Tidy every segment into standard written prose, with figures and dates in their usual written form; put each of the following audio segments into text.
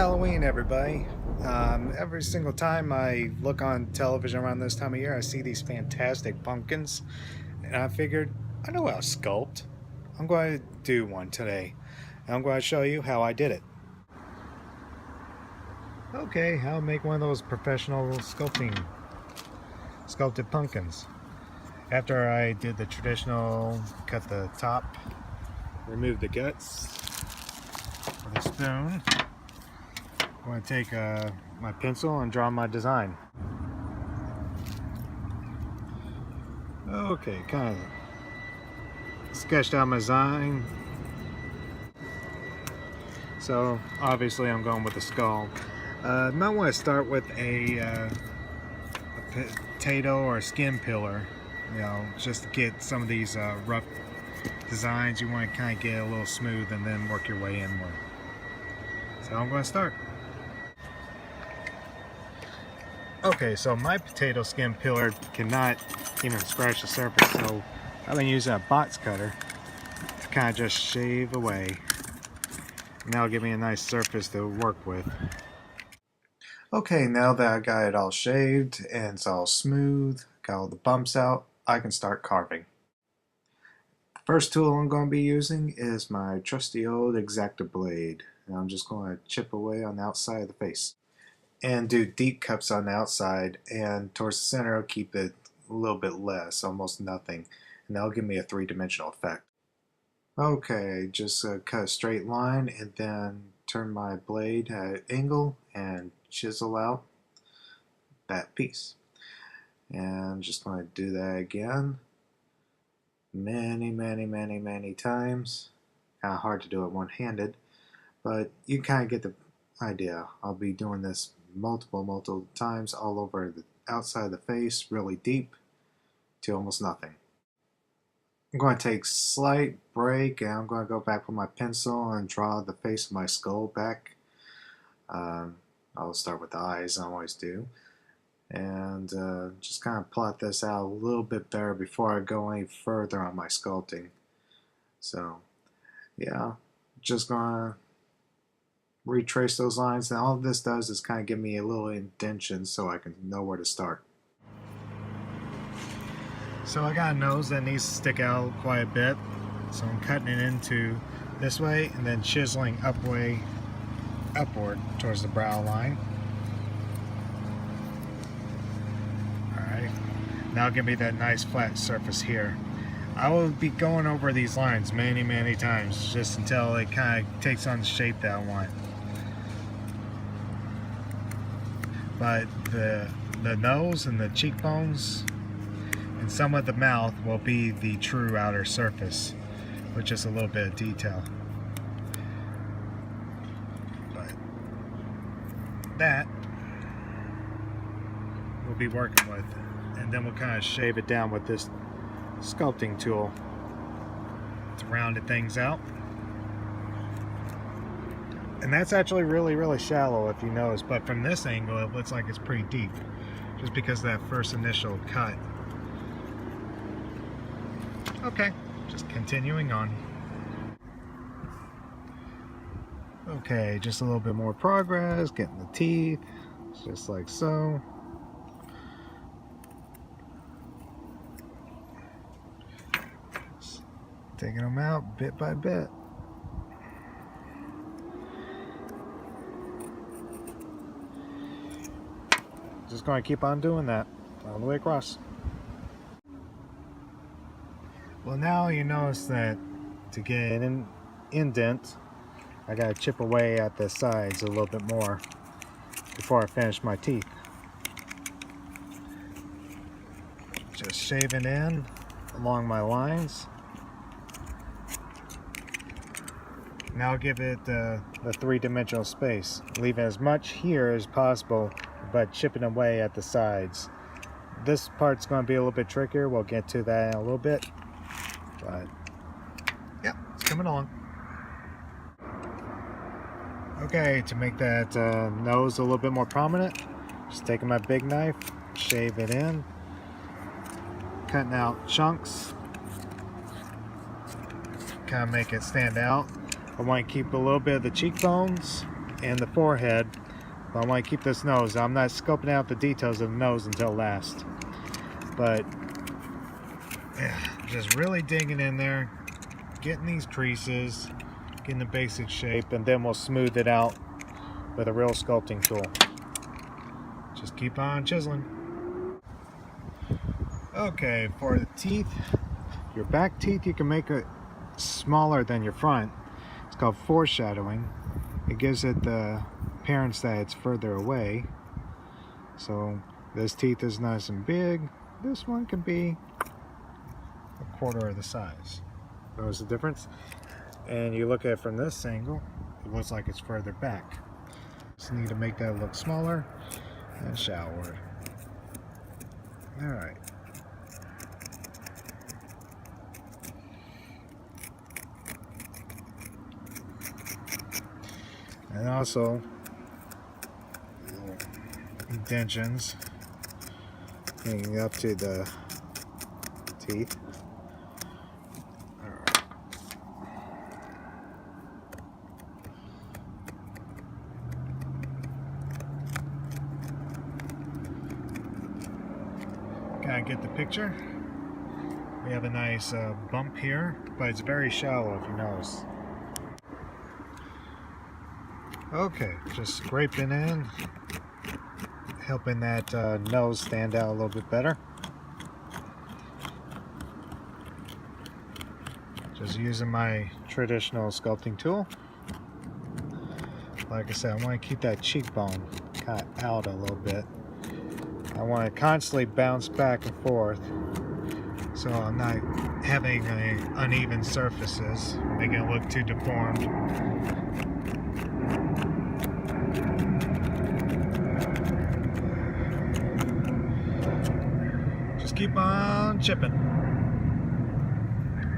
Halloween, everybody. Every single time I look on television around this time of year, I see these fantastic pumpkins, and I figured, I know how to sculpt. I'm going to do one today, and I'm going to show you how I did it. Okay, I'll make one of those professional sculpted pumpkins. After I did the traditional, cut the top, remove the guts with a spoon. I'm going to take my pencil and draw my design. Okay, kind of sketched out my design. So obviously I'm going with a skull. I might want to start with a potato or a skin pillar, you know, just to get some of these rough designs. You want to kind of get a little smooth and then work your way inward. So I'm going to start. Okay, so my potato skin pillar cannot even scratch the surface, so I've been using a box cutter to kind of just shave away, and that'll give me a nice surface to work with. Okay, now that I got it all shaved and it's all smooth, got all the bumps out, I can start carving. The first tool I'm going to be using is my trusty old X-Acto blade, and I'm just going to chip away on the outside of the face and do deep cuts on the outside, and towards the center I'll keep it a little bit less, almost nothing, and that'll give me a three-dimensional effect. Okay, just cut a straight line and then turn my blade at an angle and chisel out that piece. And I'm just going to do that again many times. Kind of hard to do it one-handed, but you kind of get the idea. I'll be doing this multiple times all over the outside of the face, really deep to almost nothing. I'm going to take a slight break, and I'm going to go back with my pencil and draw the face of my skull back. I'll start with the eyes, I always do, and just kind of plot this out a little bit better before I go any further on my sculpting. So yeah, just gonna retrace those lines, and all this does is kind of give me a little indentation so I can know where to start. So I got a nose that needs to stick out quite a bit, so I'm cutting it into this way and then chiseling upward towards the brow line. Alright, now give me that nice flat surface here. I will be going over these lines many times just until it kind of takes on the shape that I want. But the nose and the cheekbones and some of the mouth will be the true outer surface with just a little bit of detail. But that we'll be working with, and then we'll kind of shave it down with this sculpting tool to round things out. And that's actually really shallow if you notice, but from this angle it looks like it's pretty deep just because of that first initial cut. Okay, just continuing on. Okay, just a little bit more progress, getting the teeth, just like so. Just taking them out bit by bit. Just going to keep on doing that all the way across. Well, now you notice that to get an indent, I got to chip away at the sides a little bit more before I finish my teeth. Just shaving in along my lines. Now give it the three-dimensional space, leaving as much here as possible, but chipping away at the sides. This part's going to be a little bit trickier. We'll get to that in a little bit. But yeah, it's coming along. Okay, to make that nose a little bit more prominent, just taking my big knife, shave it in, cutting out chunks, kind of make it stand out. I want to keep a little bit of the cheekbones and the forehead. But I want to keep this nose. I'm not scoping out the details of the nose until last. But yeah, just really digging in there, getting these creases, getting the basic shape, and then we'll smooth it out with a real sculpting tool. Just keep on chiseling. Okay, for the teeth, your back teeth, you can make it smaller than your front. It's called foreshadowing. It gives it the appearance that it's further away. So this teeth is nice and big. This one can be a quarter of the size. Notice the difference? And you look at it from this angle, it looks like it's further back. Just need to make that look smaller and shower. Alright. And also indentions hanging up to the teeth. Alright. Kind of get the picture. We have a nice bump here, but it's very shallow if you notice. Okay, just scraping in, helping that nose stand out a little bit better. Just using my traditional sculpting tool. Like I said, I want to keep that cheekbone kind of out a little bit. I want to constantly bounce back and forth so I'm not having uneven surfaces, making it look too deformed. Just keep on chipping.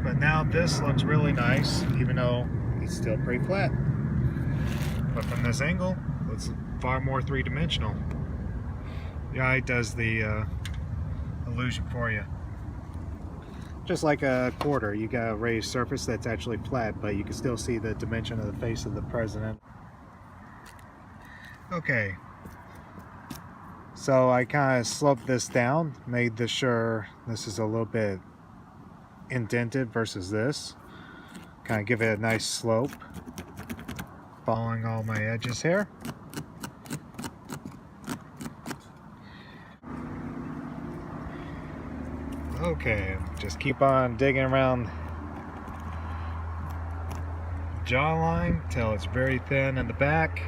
But now this looks really nice, even though it's still pretty flat. But from this angle, it's far more three-dimensional. The eye does the illusion for you. Just like a quarter, you got a raised surface that's actually flat, but you can still see the dimension of the face of the president. Okay, so I kind of sloped this down, made sure this is a little bit indented versus this. Kind of give it a nice slope, following all my edges here. Okay, just keep on digging around the jawline till it's very thin in the back.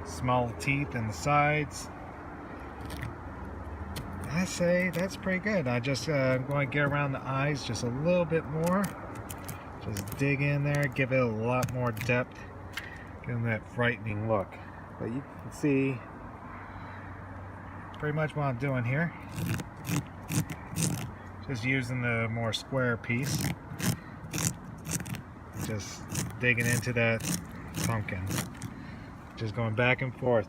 Small teeth in the sides. I say that's pretty good. I'm going to get around the eyes just a little bit more. Just dig in there, give it a lot more depth, give them that frightening look. But you can see pretty much what I'm doing here. Just using the more square piece. Just digging into that pumpkin. Just going back and forth.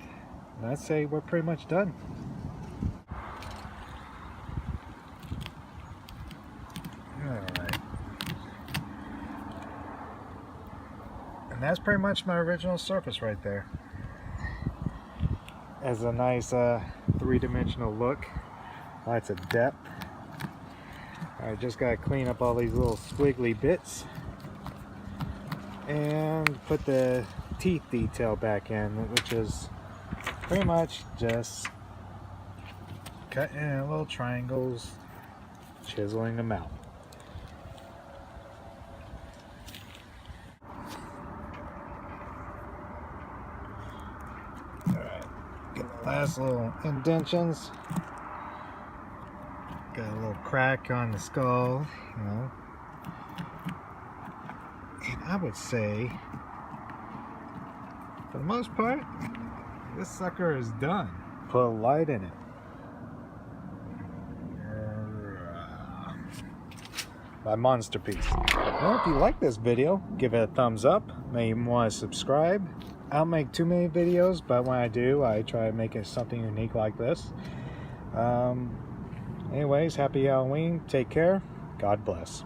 And I'd say we're pretty much done. Alright. And that's pretty much my original surface right there. As a nice three-dimensional look. Lots of depth. I just gotta clean up all these little squiggly bits and put the teeth detail back in, which is pretty much just cutting in little triangles, chiseling them out. Alright, get the last little indentions. Got a little crack on the skull, you know. And I would say, for the most part, this sucker is done. Put a light in it. My monster piece. Well, if you like this video, give it a thumbs up. Maybe you want to subscribe. I don't make too many videos, but when I do, I try to make it something unique like this. Anyways, happy Halloween. Take care. God bless.